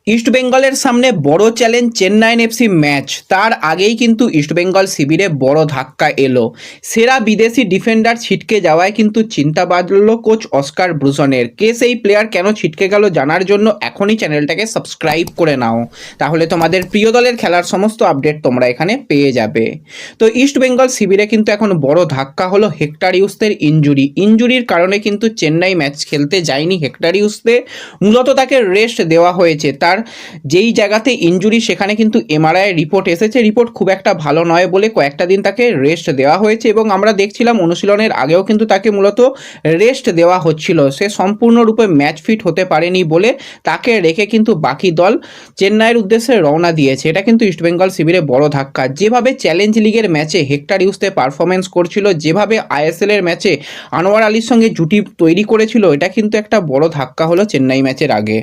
ইস্টবেঙ্গলের সামনে বড় চ্যালেঞ্জ চেন্নাইন এফসি ম্যাচ। তার আগেই কিন্তু ইস্টবেঙ্গল শিবিরে বড় ধাক্কা এলো। সেরা বিদেশি ডিফেন্ডার ছিটকে যাওয়ায় কিন্তু চিন্তা বাঁধল কোচ অস্কার ব্রুসনের। কে সেই প্লেয়ার, কেন ছিটকে গেল জানার জন্য এখনই চ্যানেলটাকে সাবস্ক্রাইব করে নাও, তাহলে তোমাদের প্রিয় দলের খেলার সমস্ত আপডেট তোমরা এখানে পেয়ে যাবে। তো ইস্টবেঙ্গল শিবিরে কিন্তু এখন বড় ধাক্কা হলো হেক্টর ইউসের ইঞ্জুরির কারণে কিন্তু চেন্নাই ম্যাচ খেলতে যায়নি হেক্টর ইউসে। মূলত তাকে রেস্ট দেওয়া হয়েছে। তার যেই জায়গাতে ইনজুরি সেখানে কিন্তু এমআরআই রিপোর্ট এসেছে, রিপোর্ট খুব একটা ভালো নয় বলে কয়েকটা দিন তাকে রেস্ট দেওয়া হয়েছে এবং আমরা দেখছিলাম অনুশীলনের আগেও কিন্তু তাকে মূলত রেস্ট দেওয়া হচ্ছিল। সে সম্পূর্ণরূপে ম্যাচ ফিট হতে পারেনি বলে তাকে রেখে কিন্তু বাকি দল চেন্নাইয়ের উদ্দেশ্যে রওনা দিয়েছে। এটা কিন্তু ইস্টবেঙ্গল শিবিরে বড় ধাক্কা। যেভাবে চ্যালেঞ্জ লিগের ম্যাচে হেক্টর ইউসে পারফরমেন্স করছিল, যেভাবে আইএসএল এর ম্যাচে আনোয়ার আলীর সঙ্গে জুটি তৈরি করেছিল, এটা কিন্তু একটা বড় ধাক্কা হলো চেন্নাই ম্যাচের আগে।